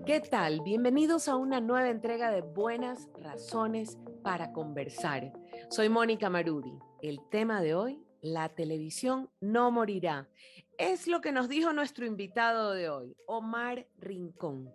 ¿Qué tal? Bienvenidos a una nueva entrega de Buenas Razones para Conversar. Soy Mónica Maruri. El tema de hoy, la televisión no morirá. Es lo que nos dijo nuestro invitado de hoy, Omar Rincón.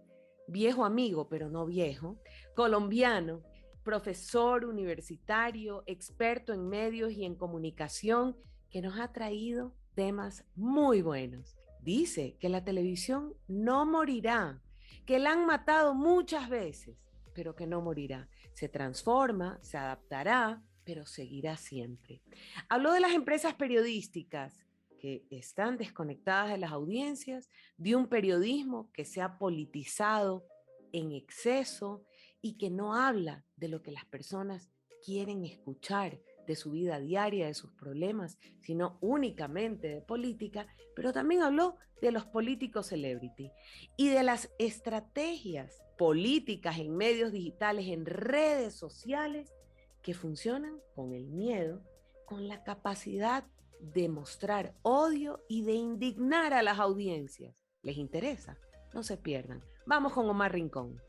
Viejo amigo, pero no viejo, colombiano, profesor universitario, experto en medios y en comunicación, que nos ha traído temas muy buenos. Dice que la televisión no morirá, que la han matado muchas veces, pero que no morirá. Se transforma, se adaptará, pero seguirá siempre. Habló de las empresas periodísticas que están desconectadas de las audiencias, de un periodismo que se ha politizado en exceso y que no habla de lo que las personas quieren escuchar, de su vida diaria, de sus problemas, sino únicamente de política, pero también habló de los políticos celebrity y de las estrategias políticas en medios digitales, en redes sociales, que funcionan con el miedo, con la capacidad de mostrar odio y de indignar a las audiencias. ¿Les interesa? No se pierdan. Vamos con Omar Rincón.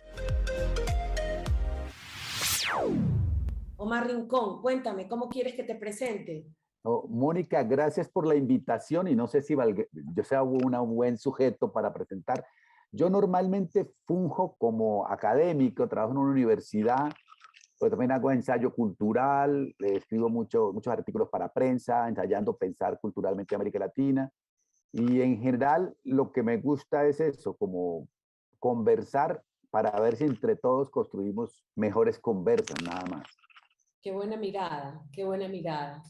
Omar Rincón, cuéntame, ¿cómo quieres que te presente? Oh, Mónica, gracias por la invitación y no sé si yo sea un buen sujeto para presentar. Yo normalmente funjo como académico, trabajo en una universidad, pero también hago ensayo cultural, escribo muchos artículos para prensa, ensayando pensar culturalmente América Latina. Y en general lo que me gusta es eso, como conversar para ver si entre todos construimos mejores conversas, nada más. Qué buena mirada, qué buena mirada.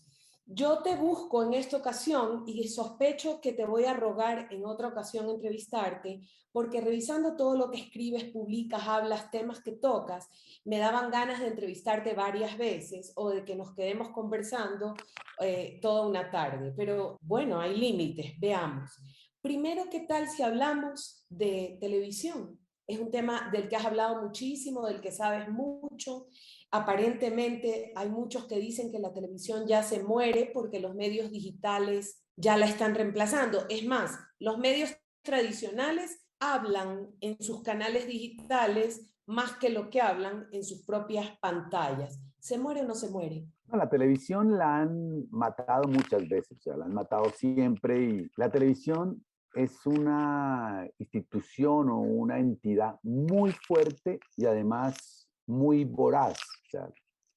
Yo te busco en esta ocasión y sospecho que te voy a rogar en otra ocasión entrevistarte, porque revisando todo lo que escribes, publicas, hablas, temas que tocas, me daban ganas de entrevistarte varias veces o de que nos quedemos conversando toda una tarde. Pero bueno, hay límites, veamos. Primero, ¿qué tal si hablamos de televisión? Es un tema del que has hablado muchísimo, del que sabes mucho. Aparentemente hay muchos que dicen que la televisión ya se muere porque los medios digitales ya la están reemplazando. Es más, los medios tradicionales hablan en sus canales digitales más que lo que hablan en sus propias pantallas. ¿Se muere o no se muere? No, la televisión la han matado muchas veces, o sea, la han matado siempre y la televisión es una institución o una entidad muy fuerte y además muy voraz. O sea,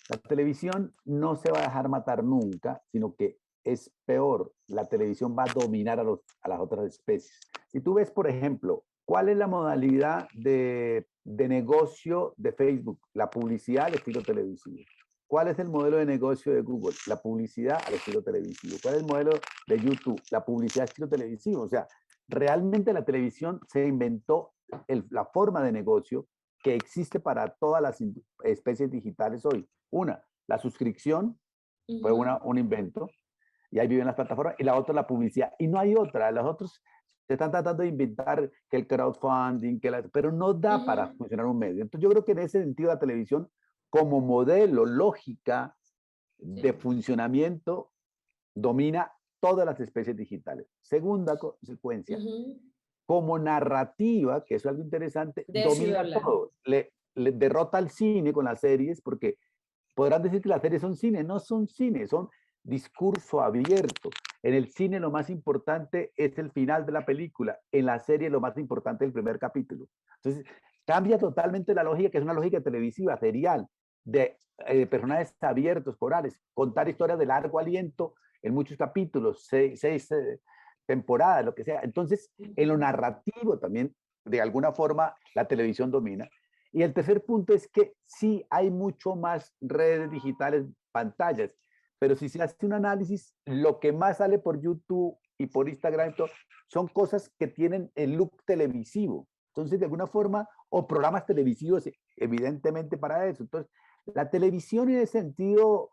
la televisión no se va a dejar matar nunca, sino que es peor, la televisión va a dominar a las otras especies. Si tú ves, por ejemplo, ¿cuál es la modalidad de negocio de Facebook? La publicidad al estilo televisivo. ¿Cuál es el modelo de negocio de Google? La publicidad al estilo televisivo. ¿Cuál es el modelo de YouTube? La publicidad al estilo televisivo. O sea, realmente la televisión se inventó la forma de negocio que existe para todas las especies digitales hoy. Una, la suscripción fue un invento y ahí viven las plataformas. Y la otra, la publicidad. Y no hay otra. Los otros se están tratando de inventar que el crowdfunding, pero no da para funcionar un medio. Entonces yo creo que en ese sentido la televisión como modelo, lógica de funcionamiento, domina todas las especies digitales. Segunda consecuencia, como narrativa, que es algo interesante, De eso iba a domina hablar. todo. Le derrota al cine con las series, porque podrán decir que las series son cine, no son cine, son discurso abierto. En el cine lo más importante es el final de la película, en la serie lo más importante es el primer capítulo. Entonces, cambia totalmente la lógica, que es una lógica televisiva, serial, de personajes abiertos, corales, contar historias de largo aliento en muchos capítulos, seis temporadas, lo que sea. Entonces, en lo narrativo también, de alguna forma, la televisión domina. Y el tercer punto es que sí hay mucho más redes digitales, pantallas, pero si se hace un análisis, lo que más sale por YouTube y por Instagram son cosas que tienen el look televisivo. Entonces, de alguna forma, o programas televisivos, evidentemente para eso. Entonces, la televisión en ese sentido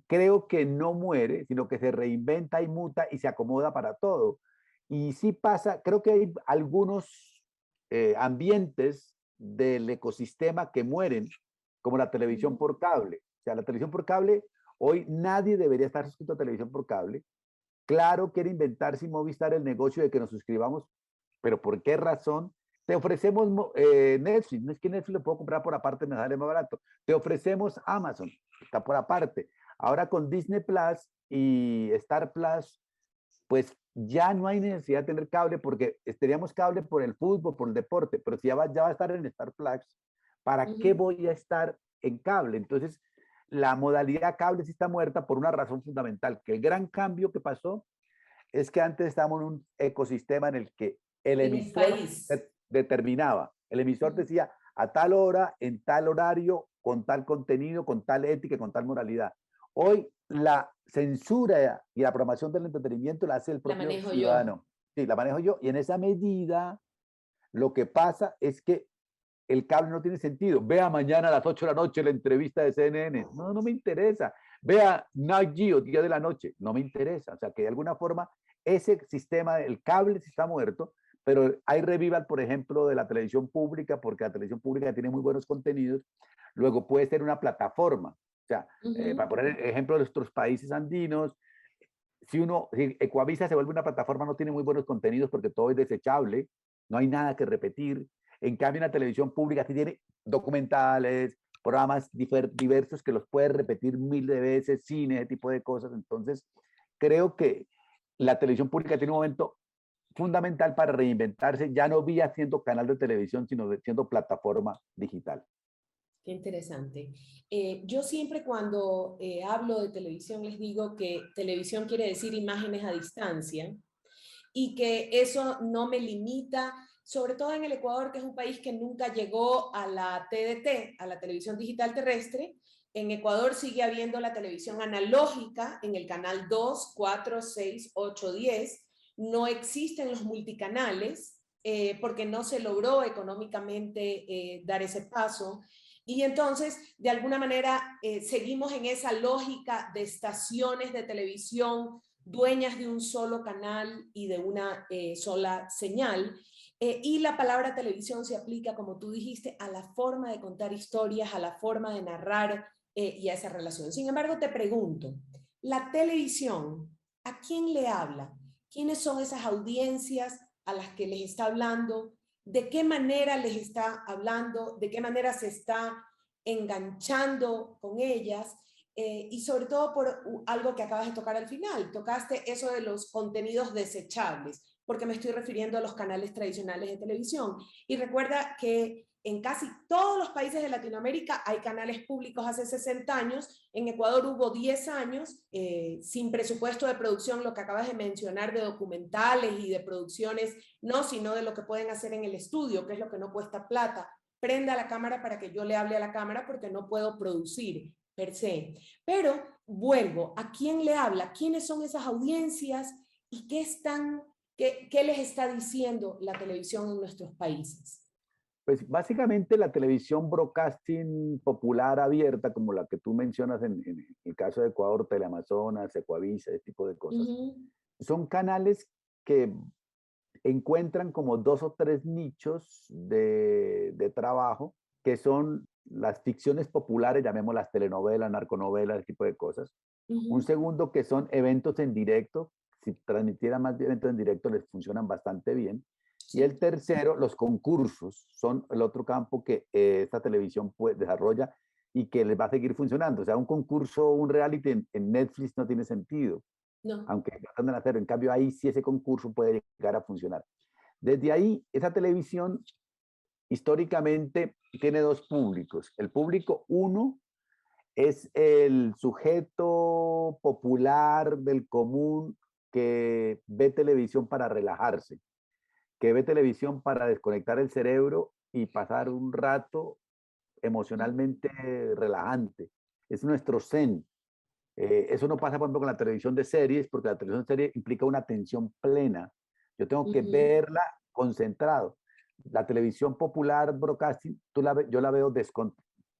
creo que no muere, sino que se reinventa y muta y se acomoda para todo. Y sí pasa, creo que hay algunos ambientes del ecosistema que mueren, como la televisión por cable. O sea, la televisión por cable, hoy nadie debería estar suscrito a televisión por cable. Claro, quiere inventarse Movistar el negocio de que nos suscribamos, pero ¿por qué razón te ofrecemos Netflix, no es que Netflix lo puedo comprar por aparte, me sale más barato. Te ofrecemos Amazon, está por aparte. Ahora con Disney Plus y Star Plus, pues ya no hay necesidad de tener cable porque teníamos cable por el fútbol, por el deporte, pero si ya va a estar en Star Plus, ¿para qué Ujú. voy a estar en cable? Entonces, la modalidad cable sí está muerta por una razón fundamental, que el gran cambio que pasó es que antes estábamos en un ecosistema en el que el En un emisor país. determinaba, el emisor Ujú. decía a tal hora, en tal horario, con tal contenido, con tal ética, con tal moralidad. Hoy la censura y la programación del entretenimiento la hace el La propio manejo yo. ciudadano. Sí, la manejo yo y en esa medida lo que pasa es que el cable no tiene sentido. Vea mañana a las 8 de la noche la entrevista de CNN. No, no me interesa. Vea Night Geo, 10 de la noche. No me interesa. O sea, que de alguna forma ese sistema, el cable sí está muerto, pero hay revival, por ejemplo, de la televisión pública, porque la televisión pública tiene muy buenos contenidos. Luego puede ser una plataforma. O sea, para Ujú. poner ejemplo de nuestros países andinos, si Ecuavisa se vuelve una plataforma, no tiene muy buenos contenidos porque todo es desechable, no hay nada que repetir. En cambio, en la televisión pública sí tiene documentales, programas diversos que los puede repetir mil de veces, cine, ese tipo de cosas. Entonces, creo que la televisión pública tiene un momento fundamental para reinventarse, ya no vía siendo canal de televisión, sino siendo plataforma digital. Qué interesante. Yo siempre cuando hablo de televisión les digo que televisión quiere decir imágenes a distancia y que eso no me limita, sobre todo en el Ecuador, que es un país que nunca llegó a la TDT, a la televisión digital terrestre. En Ecuador sigue habiendo la televisión analógica en el canal 2, 4, 6, 8, 10. No existen los multicanales porque no se logró económicamente dar ese paso. Y entonces, de alguna manera, seguimos en esa lógica de estaciones de televisión dueñas de un solo canal y de una sola señal. Y la palabra televisión se aplica, como tú dijiste, a la forma de contar historias, a la forma de narrar y a esa relación. Sin embargo, te pregunto, la televisión, ¿a quién le habla? ¿Quiénes son esas audiencias a las que les está hablando? ¿De qué manera les está hablando? ¿De qué manera se está enganchando con ellas? Y sobre todo por algo que acabas de tocar al final, tocaste eso de los contenidos desechables, porque me estoy refiriendo a los canales tradicionales de televisión. Y recuerda que en casi todos los países de Latinoamérica hay canales públicos hace 60 años, en Ecuador hubo 10 años, sin presupuesto de producción, lo que acabas de mencionar de documentales y de producciones, no, sino de lo que pueden hacer en el estudio, que es lo que no cuesta plata. Prenda la cámara para que yo le hable a la cámara porque no puedo producir per se. Pero vuelvo, ¿a quién le habla? ¿Quiénes son esas audiencias? ¿Y qué les está diciendo la televisión en nuestros países? Pues básicamente la televisión broadcasting popular abierta, como la que tú mencionas en el caso de Ecuador, Teleamazonas, Ecuavisa, ese tipo de Uh cosas, -huh. son canales que encuentran como dos o tres nichos de trabajo, que son las ficciones populares, llamémoslas telenovelas, narconovelas, ese tipo de cosas. Uh Un -huh. segundo que son eventos en directo, si transmitieran más de eventos en directo les funcionan bastante bien. Y el Sí. tercero, los concursos, son el otro campo que esta televisión desarrolla y que les va a seguir funcionando. O sea, un concurso, un reality en Netflix no tiene sentido, No. aunque tratan de hacerlo. En cambio, ahí sí ese concurso puede llegar a funcionar. Desde ahí, esa televisión históricamente tiene dos públicos. El público uno es el sujeto popular del común que ve televisión para relajarse, que ve televisión para desconectar el cerebro y pasar un rato emocionalmente relajante. Es nuestro zen. Eso no pasa, por ejemplo, con la televisión de series, porque la televisión de series implica una atención plena. Yo tengo Uh que -huh. verla concentrado. La televisión popular broadcasting, yo la veo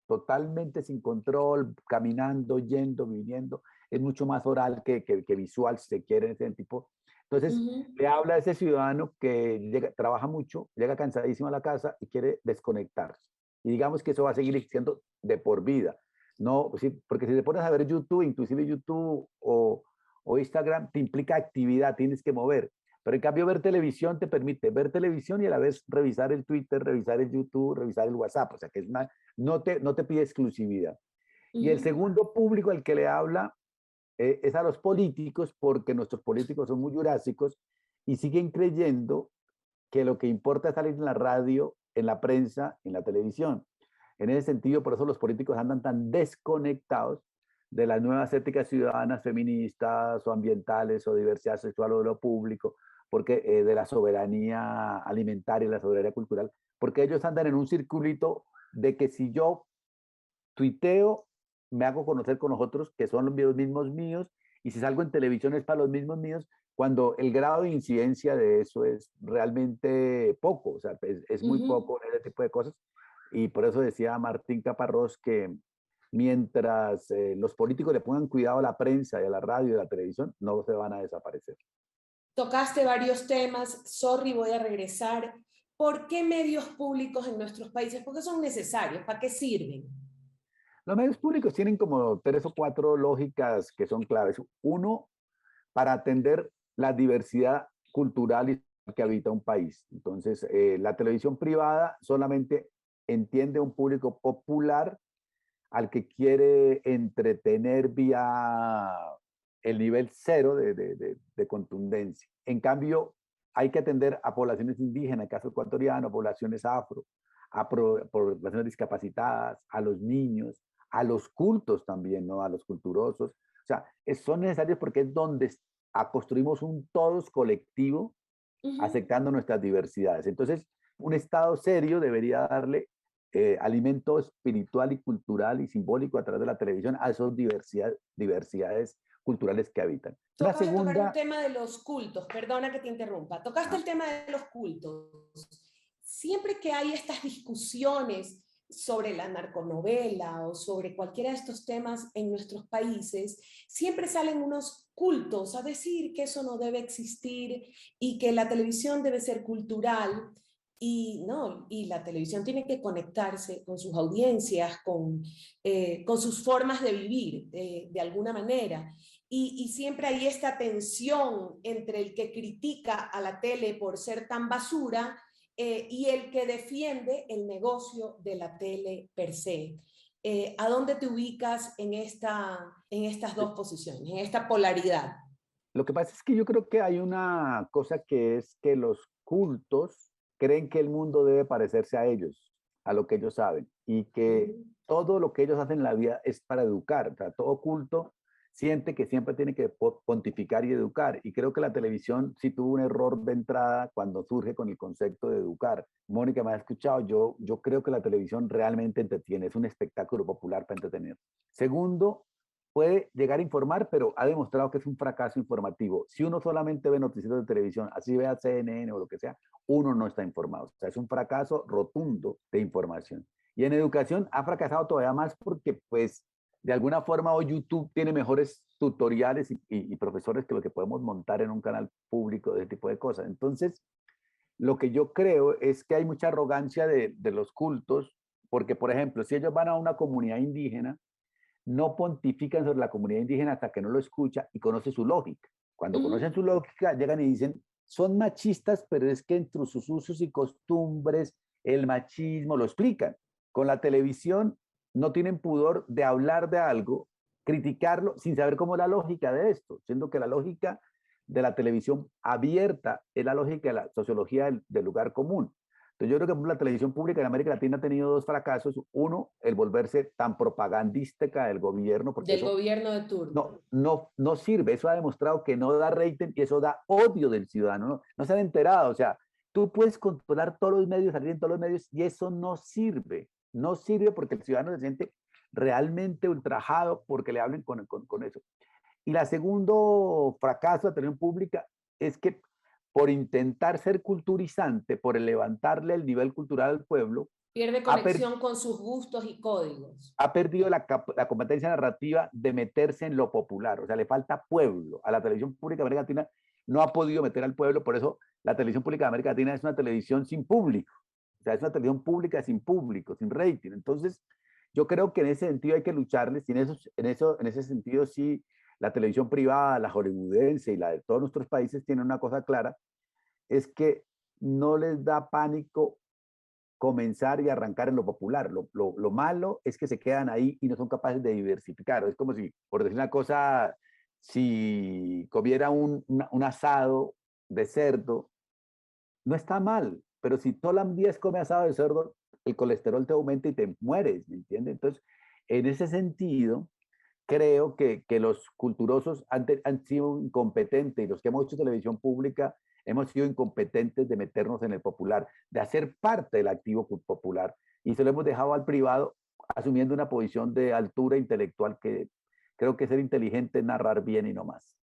totalmente sin control, caminando, yendo, viniendo. Es mucho más oral que visual, si se quiere, ese tipo. Uh Entonces, -huh. le habla a ese ciudadano que trabaja mucho, llega cansadísimo a la casa y quiere desconectarse. Y digamos que eso va a seguir siendo de por vida. No, sí, porque si te pones a ver YouTube, inclusive YouTube o Instagram, te implica actividad, tienes que mover. Pero en cambio ver televisión te permite ver televisión y a la vez revisar el Twitter, revisar el YouTube, revisar el WhatsApp. O sea que es una, no te pide exclusividad. Y el Ujú. segundo público al que le habla es a los políticos, porque nuestros políticos son muy jurásicos y siguen creyendo que lo que importa es salir en la radio, en la prensa, en la televisión. En ese sentido, por eso los políticos andan tan desconectados de las nuevas éticas ciudadanas feministas o ambientales o diversidad sexual o de lo público, porque de la soberanía alimentaria y la soberanía cultural, porque ellos andan en un circulito de que si yo tuiteo, me hago conocer con los otros que son los mismos míos, y si salgo en televisión es para los mismos míos, cuando el grado de incidencia de eso es realmente poco, o sea, es muy Ujú. poco ese tipo de cosas. Y por eso decía Martín Caparrós que mientras los políticos le pongan cuidado a la prensa y a la radio y a la televisión, no se van a desaparecer. Tocaste varios temas, sorry, voy a regresar. ¿Por qué medios públicos en nuestros países? ¿Por qué son necesarios? ¿Para qué sirven? Los medios públicos tienen como tres o cuatro lógicas que son claves. Uno, para atender la diversidad cultural y que habita un país. Entonces, la televisión privada solamente entiende un público popular al que quiere entretener vía el nivel cero de contundencia. En cambio, hay que atender a poblaciones indígenas, caso ecuatoriano, a poblaciones afro, a poblaciones discapacitadas, a los niños, a los cultos también, ¿no? A los culturosos. O sea, son necesarios porque es donde construimos un todos colectivo Ujú. aceptando nuestras diversidades. Entonces, un Estado serio debería darle alimento espiritual y cultural y simbólico a través de la televisión a esas diversidades culturales que habitan. Una Tocas de tocar un segunda, tema de los cultos, perdona que te interrumpa. Tocaste ah, el tema de los cultos. Siempre que hay estas discusiones sobre la narconovela o sobre cualquiera de estos temas en nuestros países, siempre salen unos cultos a decir que eso no debe existir y que la televisión debe ser cultural. Y no, y la televisión tiene que conectarse con sus audiencias, con sus formas de vivir, de alguna manera. Y siempre hay esta tensión entre el que critica a la tele por ser tan basura y el que defiende el negocio de la tele per se. ¿A dónde te ubicas en estas dos posiciones, en esta polaridad? lo que pasa es que yo creo que hay una cosa que es que los cultos creen que el mundo debe parecerse a ellos, a lo que ellos saben, y que Mm. todo lo que ellos hacen en la vida es para educar. O sea, todo culto siente que siempre tiene que pontificar y educar. Y creo que la televisión sí tuvo un error de entrada cuando surge con el concepto de educar. Mónica, me ha escuchado, yo creo que la televisión realmente entretiene, es un espectáculo popular para entretener. Segundo, puede llegar a informar, pero ha demostrado que es un fracaso informativo. Si uno solamente ve noticias de televisión, así vea CNN o lo que sea, uno no está informado. O sea, es un fracaso rotundo de información. Y en educación ha fracasado todavía más porque, pues, de alguna forma hoy YouTube tiene mejores tutoriales y profesores que lo que podemos montar en un canal público de ese tipo de cosas. Entonces, lo que yo creo es que hay mucha arrogancia de los cultos, porque, por ejemplo, si ellos van a una comunidad indígena, no pontifican sobre la comunidad indígena hasta que no lo escucha y conoce su lógica. Cuando Ujú. conocen su lógica, llegan y dicen, son machistas, pero es que entre sus usos y costumbres, el machismo lo explican. Con la televisión no tienen pudor de hablar de algo, criticarlo sin saber cómo es la lógica de esto, siendo que la lógica de la televisión abierta es la lógica de la sociología del lugar común. Entonces yo creo que la televisión pública en América Latina ha tenido dos fracasos. Uno, el volverse tan propagandística del gobierno, porque Del eso gobierno de turno. no sirve. Eso ha demostrado que no da rating y eso da odio del ciudadano. No se han enterado. O sea, tú puedes controlar todos los medios, salir en todos los medios y eso no sirve. No sirve porque el ciudadano se siente realmente ultrajado porque le hablen con eso. Y la segundo fracaso de la televisión pública es que por intentar ser culturizante, por levantarle el nivel cultural al pueblo, Pierde ha, per, conexión con sus gustos y códigos. ha perdido la competencia narrativa de meterse en lo popular. O sea, le falta pueblo. A la televisión pública de América Latina no ha podido meter al pueblo, por eso la televisión pública de América Latina es una televisión sin público. O sea, es una televisión pública sin público, sin rating. Entonces, yo creo que en ese sentido hay que lucharles. Y en ese sentido, sí, la televisión privada, la hollywoodense y la de todos nuestros países tienen una cosa clara, es que no les da pánico comenzar y arrancar en lo popular. Lo malo es que se quedan ahí y no son capaces de diversificar. Es como si, por decir una cosa, si comiera un asado de cerdo, no está mal, pero si todos los días comes asado de cerdo, el colesterol te aumenta y te mueres, ¿me entiendes? Entonces, en ese sentido, creo que los culturosos han sido incompetentes y los que hemos hecho televisión pública hemos sido incompetentes de meternos en el popular, de hacer parte del activo popular y se lo hemos dejado al privado asumiendo una posición de altura intelectual que creo que ser inteligente es narrar bien y no más.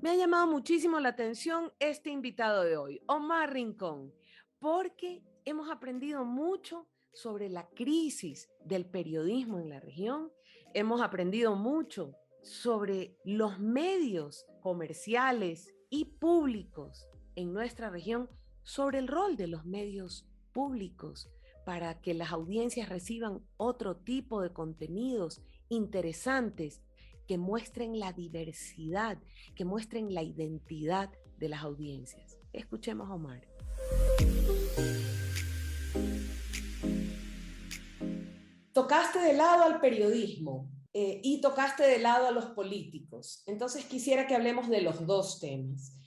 Me ha llamado muchísimo la atención este invitado de hoy, Omar Rincón, porque hemos aprendido mucho sobre la crisis del periodismo en la región, hemos aprendido mucho sobre los medios comerciales y públicos en nuestra región, sobre el rol de los medios públicos para que las audiencias reciban otro tipo de contenidos interesantes que muestren la diversidad, que muestren la identidad de las audiencias. Escuchemos a Omar. Tocaste de lado al periodismo y tocaste de lado a los políticos. Entonces quisiera que hablemos de los dos temas.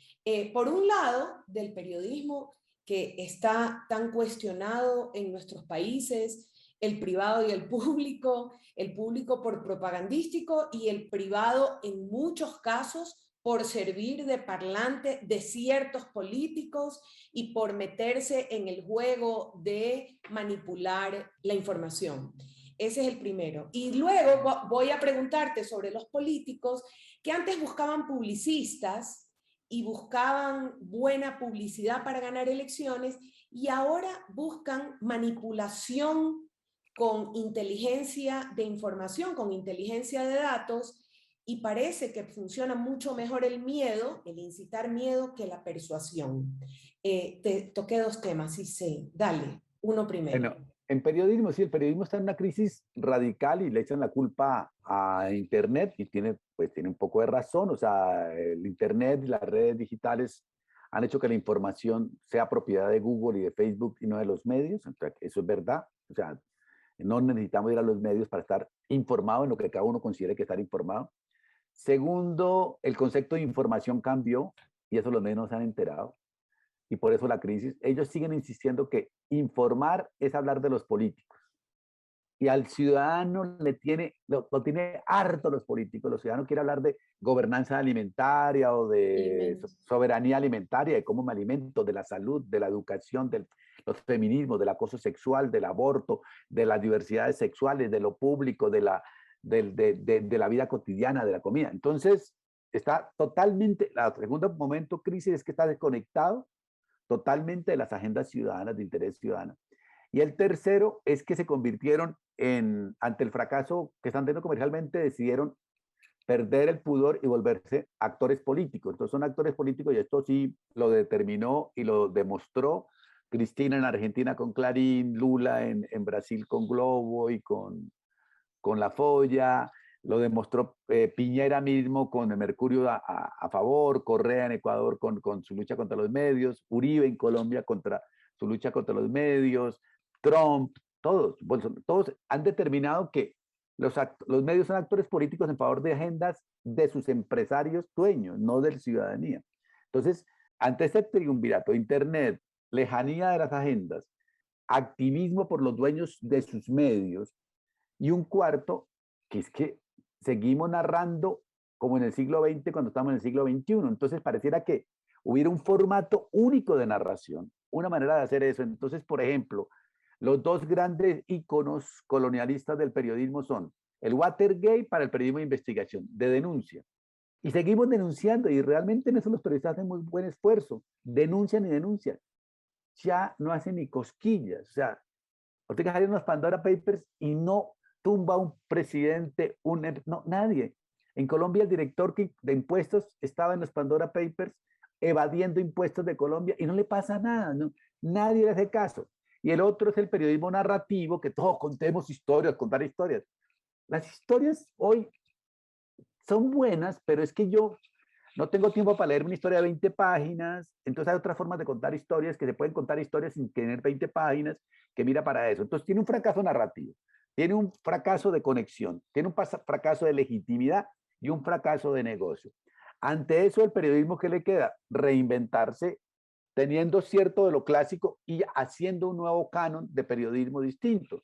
Por un lado, del periodismo que está tan cuestionado en nuestros países, el privado y el público por propagandístico y el privado en muchos casos por servir de parlante de ciertos políticos y por meterse en el juego de manipular la información. Ese es el primero. Y luego voy a preguntarte sobre los políticos que antes buscaban publicistas y buscaban buena publicidad para ganar elecciones y ahora buscan manipulación con inteligencia de información, con inteligencia de datos, y parece que funciona mucho mejor el miedo, el incitar miedo, que la persuasión. Te toqué dos temas, sí sé. Dale, uno primero. Bueno, en periodismo, sí, el periodismo está en una crisis radical y le echan la culpa a Internet y tiene un poco de razón. O sea, el Internet y las redes digitales han hecho que la información sea propiedad de Google y de Facebook y no de los medios. O sea, eso es verdad. O sea, no necesitamos ir a los medios para estar informado en lo que cada uno considere que estar informado. Segundo, el concepto de información cambió y eso los medios no se han enterado y por eso la crisis. Ellos siguen insistiendo que informar es hablar de los políticos. Y al ciudadano lo tiene harto los políticos. Los ciudadanos quieren hablar de gobernanza alimentaria o de soberanía alimentaria, de cómo me alimento, de la salud, de la educación, de los feminismos, del acoso sexual, del aborto, de las diversidades sexuales, de lo público, de la vida cotidiana, de la comida. Entonces, está totalmente, el segundo momento crisis es que está desconectado totalmente de las agendas ciudadanas, de interés ciudadano. Y el tercero es que se convirtieron ante el fracaso que están teniendo comercialmente, decidieron perder el pudor y volverse actores políticos. Entonces son actores políticos y esto sí lo determinó y lo demostró Cristina en Argentina con Clarín, Lula en Brasil con Globo y con La Folla, lo demostró Piñera mismo con el Mercurio a favor, Correa en Ecuador con su lucha contra los medios, Uribe en Colombia contra su lucha contra los medios, Trump, todos han determinado que los medios son actores políticos en favor de agendas de sus empresarios dueños, no de la ciudadanía. Entonces, ante este triunvirato, Internet, lejanía de las agendas, activismo por los dueños de sus medios, y un cuarto, que es que seguimos narrando como en el siglo XX cuando estamos en el siglo XXI. Entonces pareciera que hubiera un formato único de narración, una manera de hacer eso. Entonces, por ejemplo, los dos grandes íconos colonialistas del periodismo son el Watergate para el periodismo de investigación, de denuncia. Y seguimos denunciando y realmente en eso los periodistas hacen muy buen esfuerzo. Denuncian y denuncian. Ya no hacen ni cosquillas. O sea, Ortega salieron los Pandora Papers y no tumba un presidente, no, nadie. En Colombia el director de impuestos estaba en los Pandora Papers evadiendo impuestos de Colombia y no le pasa nada, ¿no? Nadie le hace caso. Y el otro es el periodismo narrativo, que todos contemos historias, contar historias. Las historias hoy son buenas, pero es que no tengo tiempo para leer una historia de 20 páginas, entonces hay otras formas de contar historias que se pueden contar historias sin tener 20 páginas, que mira para eso. Entonces tiene un fracaso narrativo, tiene un fracaso de conexión, tiene un fracaso de legitimidad y un fracaso de negocio. Ante eso, el periodismo, ¿qué le queda? Reinventarse, teniendo cierto de lo clásico y haciendo un nuevo canon de periodismo distinto.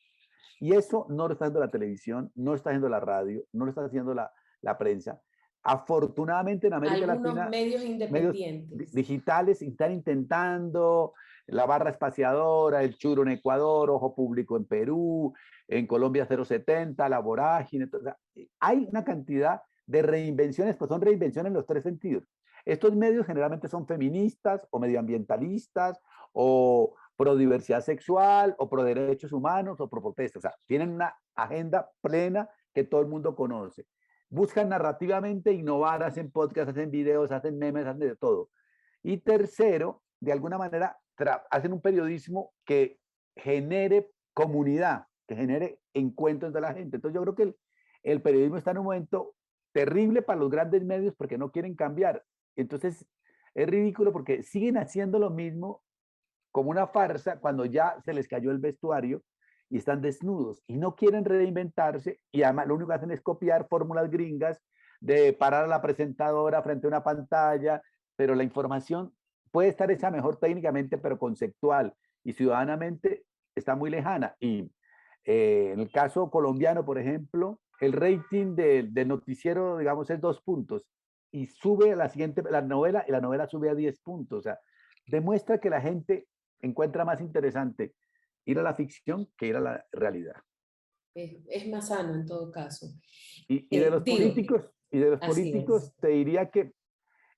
Y eso no lo está haciendo la televisión, no lo está haciendo la radio, no lo está haciendo la prensa. Afortunadamente en América Algunos Latina, medios medios independientes. digitales están intentando, la Barra Espaciadora, el Churo en Ecuador, Ojo Público en Perú, en Colombia 070, La Vorágine. O sea, hay una cantidad de reinvenciones, pues son reinvenciones en los tres sentidos. Estos medios generalmente son feministas o medioambientalistas o pro diversidad sexual o pro derechos humanos o pro protestas. O sea, tienen una agenda plena que todo el mundo conoce. Buscan narrativamente innovar, hacen podcasts, hacen videos, hacen memes, hacen de todo. Y tercero, de alguna manera, hacen un periodismo que genere comunidad, que genere encuentros de la gente. Entonces yo creo que el periodismo está en un momento terrible para los grandes medios porque no quieren cambiar. Entonces es ridículo porque siguen haciendo lo mismo como una farsa cuando ya se les cayó el vestuario y están desnudos y no quieren reinventarse y además lo único que hacen es copiar fórmulas gringas de parar a la presentadora frente a una pantalla, pero la información puede estar hecha mejor técnicamente, pero conceptual y ciudadanamente está muy lejana. Y en el caso colombiano, por ejemplo, el rating del noticiero, digamos, es 2 puntos y sube a la siguiente, la novela, y la novela sube a 10 puntos. O sea, demuestra que la gente encuentra más interesante ir a la ficción que ir a la realidad. Es más sano en todo caso. Y de los Digo, políticos, y de los así es. políticos te diría que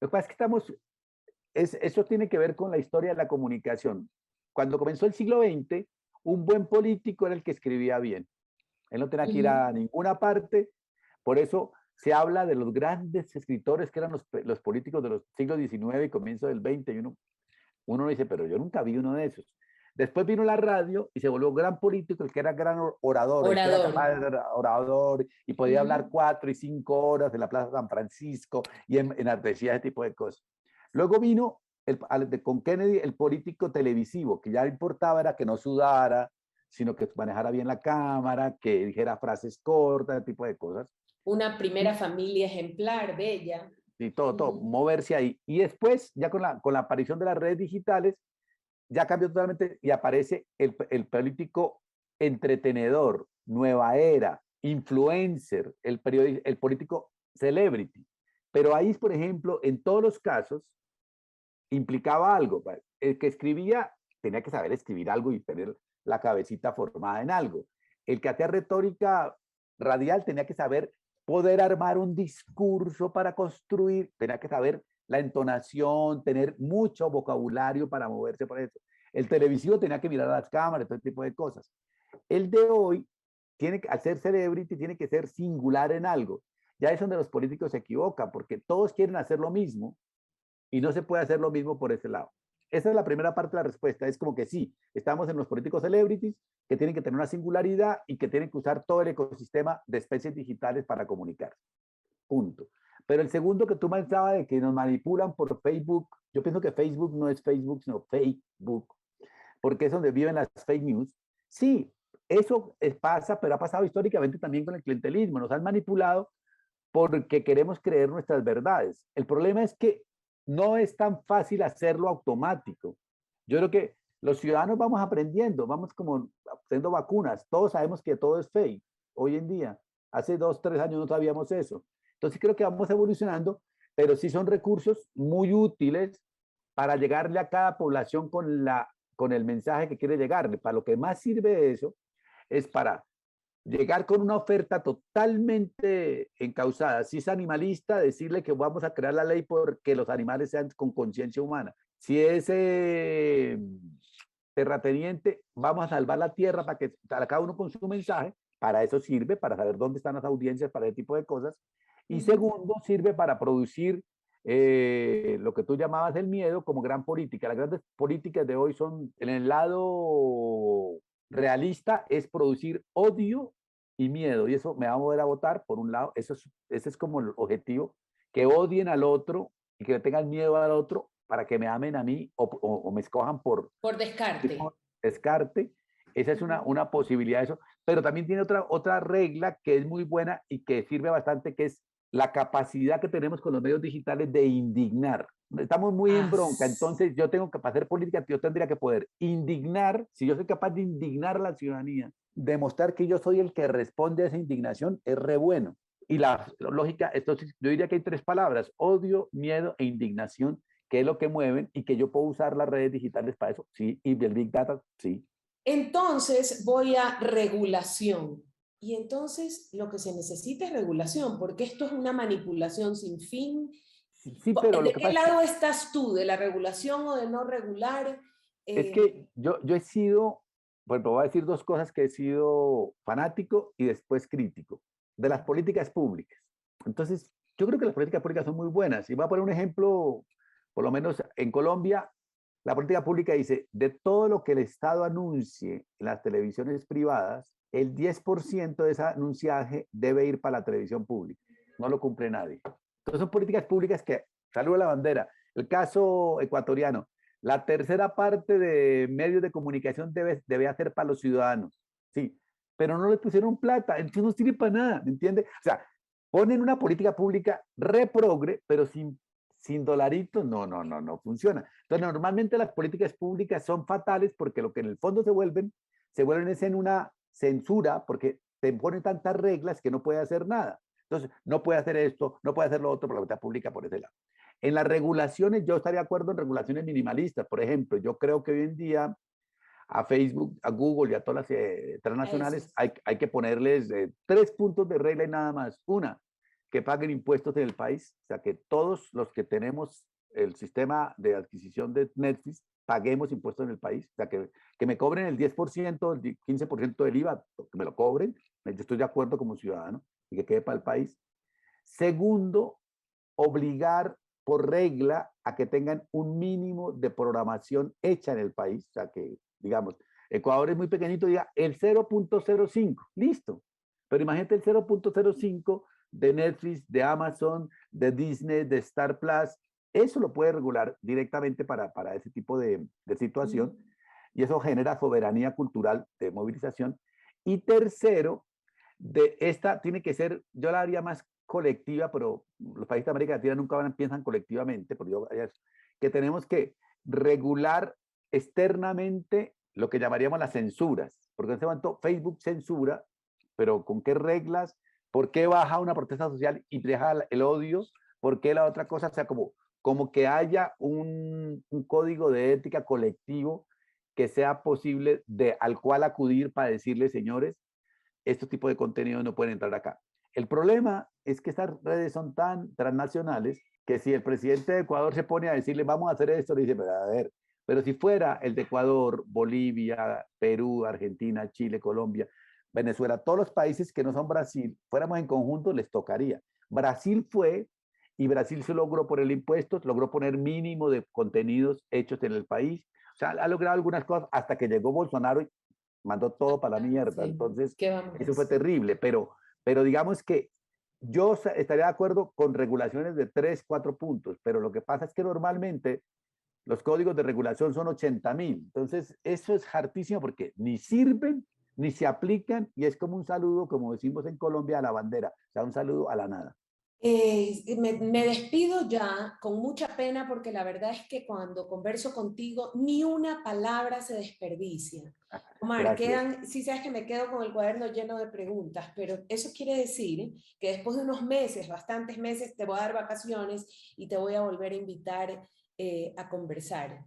lo que pasa es que eso tiene que ver con la historia de la comunicación. Cuando comenzó el siglo XX, un buen político era el que escribía bien. Él no tenía que ir a ninguna parte, por eso se habla de los grandes escritores que eran los políticos de los siglos XIX y comienzo del XX, y uno dice, pero yo nunca vi uno de esos. Después vino la radio y se volvió gran político, el que era gran orador, el que era capaz de ser orador y podía hablar 4 y 5 horas en la Plaza San Francisco y enartecía ese tipo de cosas. Luego vino con Kennedy el político televisivo, que ya importaba era que no sudara, sino que manejara bien la cámara, que dijera frases cortas, ese tipo de cosas. Una primera familia ejemplar, bella. Y todo, moverse ahí. Y después, ya con la aparición de las redes digitales, ya cambió totalmente y aparece el político entretenedor, nueva era, influencer, el político celebrity. Pero ahí, por ejemplo, en todos los casos, implicaba algo. El que escribía tenía que saber escribir algo y tener la cabecita formada en algo. El que hacía retórica radial tenía que saber poder armar un discurso para construir, tenía que saber la entonación, tener mucho vocabulario para moverse por eso. El televisivo tenía que mirar a las cámaras, todo ese tipo de cosas. El de hoy, al ser celebrity, tiene que ser singular en algo. Ya es donde los políticos se equivocan, porque todos quieren hacer lo mismo y no se puede hacer lo mismo por ese lado. Esa es la primera parte de la respuesta. Es como que sí, estamos en los políticos celebrities que tienen que tener una singularidad y que tienen que usar todo el ecosistema de especies digitales para comunicarse. Punto. Pero el segundo que tú mencionabas de que nos manipulan por Facebook, yo pienso que Facebook no es Facebook, sino Facebook, porque es donde viven las fake news. Sí, eso pasa, pero ha pasado históricamente también con el clientelismo. Nos han manipulado porque queremos creer nuestras verdades. El problema es que no es tan fácil hacerlo automático. Yo creo que los ciudadanos vamos aprendiendo, vamos como haciendo vacunas. Todos sabemos que todo es fake hoy en día. Hace 2, 3 años no sabíamos eso. Entonces creo que vamos evolucionando, pero sí son recursos muy útiles para llegarle a cada población con el mensaje que quiere llegarle. Para lo que más sirve eso es para llegar con una oferta totalmente encausada. Si es animalista, decirle que vamos a crear la ley porque los animales sean con conciencia humana. Si es terrateniente, vamos a salvar la tierra para que cada uno con su mensaje. Para eso sirve, para saber dónde están las audiencias, para ese tipo de cosas. Y segundo, sirve para producir lo que tú llamabas el miedo como gran política. Las grandes políticas de hoy son, en el lado realista, es producir odio y miedo. Y eso me va a mover a votar, por un lado, ese es como el objetivo, que odien al otro y que le tengan miedo al otro para que me amen a mí o me escojan Por descarte. por descarte. Esa es una posibilidad de eso. Pero también tiene otra regla que es muy buena y que sirve bastante, que es la capacidad que tenemos con los medios digitales de indignar. Estamos muy en bronca, entonces yo tengo que, para hacer política, yo tendría que poder indignar, si yo soy capaz de indignar a la ciudadanía, demostrar que yo soy el que responde a esa indignación, es re bueno. Y la lógica, entonces yo diría que hay tres palabras: odio, miedo e indignación, que es lo que mueven y que yo puedo usar las redes digitales para eso, sí, y el Big Data, sí. Entonces voy a regulación. Y entonces lo que se necesita es regulación, porque esto es una manipulación sin fin. Sí, pero lo ¿De que qué pasa es que lado estás tú? ¿De la regulación o de no regular? es Eh, que yo he sido, bueno, voy a decir dos cosas: que he sido fanático y después crítico de las políticas públicas. Entonces, yo creo que las políticas públicas son muy buenas. Y voy a poner un ejemplo, por lo menos en Colombia, la política pública dice, de todo lo que el Estado anuncie en las televisiones privadas, el 10% de ese anunciaje debe ir para la televisión pública. No lo cumple nadie. Entonces, son políticas públicas que, saludo la bandera. El caso ecuatoriano: la tercera parte de medios de comunicación debe hacer para los ciudadanos, sí, pero no le pusieron plata, entonces no sirve para nada, ¿me entiende? O sea, ponen una política pública reprogre, pero sin dolaritos, no funciona. Entonces, normalmente las políticas públicas son fatales porque lo que en el fondo se vuelven es en una censura, porque te ponen tantas reglas que no puede hacer nada. Entonces, no puede hacer esto, no puede hacer lo otro por la política pública por ese lado. En las regulaciones, yo estaría de acuerdo en regulaciones minimalistas. Por ejemplo, yo creo que hoy en día a Facebook, a Google y a todas las transnacionales hay que ponerles 3 puntos de regla y nada más. Una, que paguen impuestos en el país, o sea, que todos los que tenemos el sistema de adquisición de Netflix paguemos impuestos en el país, o sea, que me cobren el 10%, el 15% del IVA, que me lo cobren, yo estoy de acuerdo como ciudadano, y que quede para el país. Segundo, obligar por regla a que tengan un mínimo de programación hecha en el país, o sea, que, digamos, Ecuador es muy pequeñito, diga el 0.05, listo. Pero imagínate el 0.05 de Netflix, de Amazon, de Disney, de Star Plus. Eso lo puede regular directamente para ese tipo de situación, y eso genera soberanía cultural de movilización. Y tercero, de esta tiene que ser, yo la haría más colectiva, pero los países de América Latina nunca piensan colectivamente, porque que tenemos que regular externamente lo que llamaríamos las censuras, porque en este momento Facebook censura, pero ¿con qué reglas? ¿Por qué baja una protesta social y deja el odio? ¿Por qué la otra cosa? O sea, como que haya un código de ética colectivo que sea posible al cual acudir para decirle, señores, estos tipos de contenidos no pueden entrar acá. El problema es que estas redes son tan transnacionales que si el presidente de Ecuador se pone a decirle vamos a hacer esto, le dice, pero a ver, pero si fuera el de Ecuador, Bolivia, Perú, Argentina, Chile, Colombia, Venezuela, todos los países que no son Brasil, fuéramos en conjunto, les tocaría. Brasil fue, y Brasil se logró por el impuesto, logró poner mínimo de contenidos hechos en el país, o sea, ha logrado algunas cosas hasta que llegó Bolsonaro y mandó todo para la mierda. sí. Entonces, ¿Qué vamos eso fue terrible, pero digamos que yo estaría de acuerdo con regulaciones de 3, 4 puntos, pero lo que pasa es que normalmente los códigos de regulación son 80.000. Entonces, eso es hartísimo porque ni sirven, ni se aplican, y es como un saludo, como decimos en Colombia, a la bandera, o sea, un saludo a la nada. Me despido ya con mucha pena porque la verdad es que cuando converso contigo ni una palabra se desperdicia. Omar, Gracias. sí sabes que me quedo con el cuaderno lleno de preguntas, pero eso quiere decir que después de unos meses, bastantes meses, te voy a dar vacaciones y te voy a volver a invitar a conversar.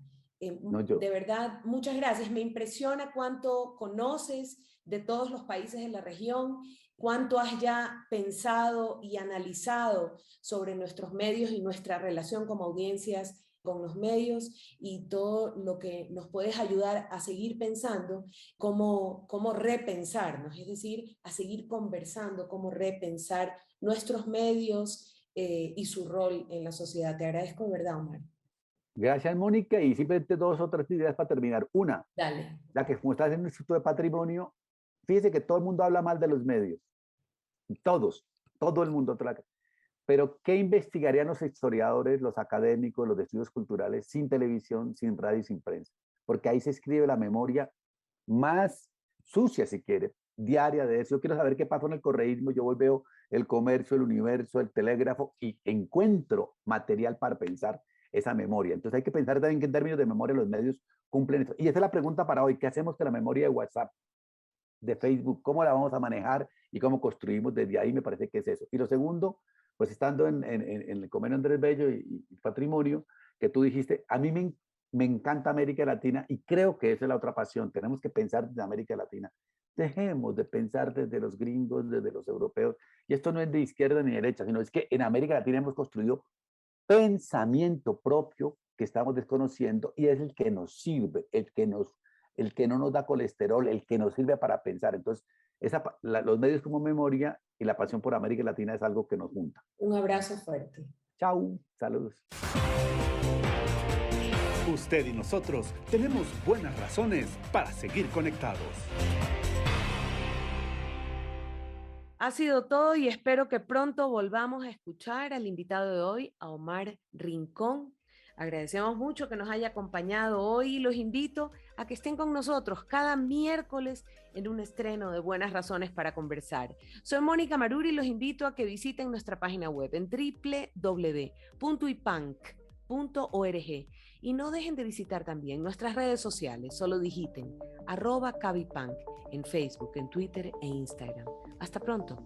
No, yo, De verdad, muchas gracias. Me impresiona cuánto conoces de todos los países de la región, cuánto has ya pensado y analizado sobre nuestros medios y nuestra relación como audiencias con los medios y todo lo que nos puedes ayudar a seguir pensando, cómo repensarnos, es decir, a seguir conversando, cómo repensar nuestros medios y su rol en la sociedad. Te agradezco de verdad, Omar. gracias, Mónica, y simplemente dos o tres ideas para terminar. Una, Dale. ya que como estás en el Instituto de Patrimonio, fíjese que todo el mundo habla mal de los medios. Todos, todo el mundo. Pero ¿qué investigarían los historiadores, los académicos, los de estudios culturales sin televisión, sin radio y sin prensa? Porque ahí se escribe la memoria más sucia, si quiere, diaria de eso. Yo quiero saber qué pasó en el correísmo. Yo voy, veo el comercio, el universo, el telégrafo y encuentro material para pensar esa memoria. Entonces hay que pensar también que en términos de memoria los medios cumplen eso. Y esa es la pregunta para hoy. ¿Qué hacemos con la memoria de WhatsApp, de Facebook? ¿Cómo la vamos a manejar y cómo construimos desde ahí? Me parece que es eso. Y lo segundo, pues estando en el Convenio Andrés Bello y Patrimonio, que tú dijiste, a mí me encanta América Latina y creo que esa es la otra pasión. Tenemos que pensar desde América Latina. Dejemos de pensar desde los gringos, desde los europeos. Y esto no es de izquierda ni derecha, sino es que en América Latina hemos construido pensamiento propio que estamos desconociendo y es el que nos sirve, el que no nos da colesterol, el que nos sirve para pensar. Entonces, los medios como memoria y la pasión por América Latina es algo que nos junta. Un abrazo fuerte. Chao, saludos. Usted y nosotros tenemos buenas razones para seguir conectados. Ha sido todo y espero que pronto volvamos a escuchar al invitado de hoy, a Omar Rincón. Agradecemos mucho que nos haya acompañado hoy y los invito a que estén con nosotros cada miércoles en un estreno de Buenas Razones para Conversar. Soy Mónica Maruri y los invito a que visiten nuestra página web en www.ipanc.org y no dejen de visitar también nuestras redes sociales. Solo digiten @Cabipanc en Facebook, en Twitter e Instagram. Hasta pronto.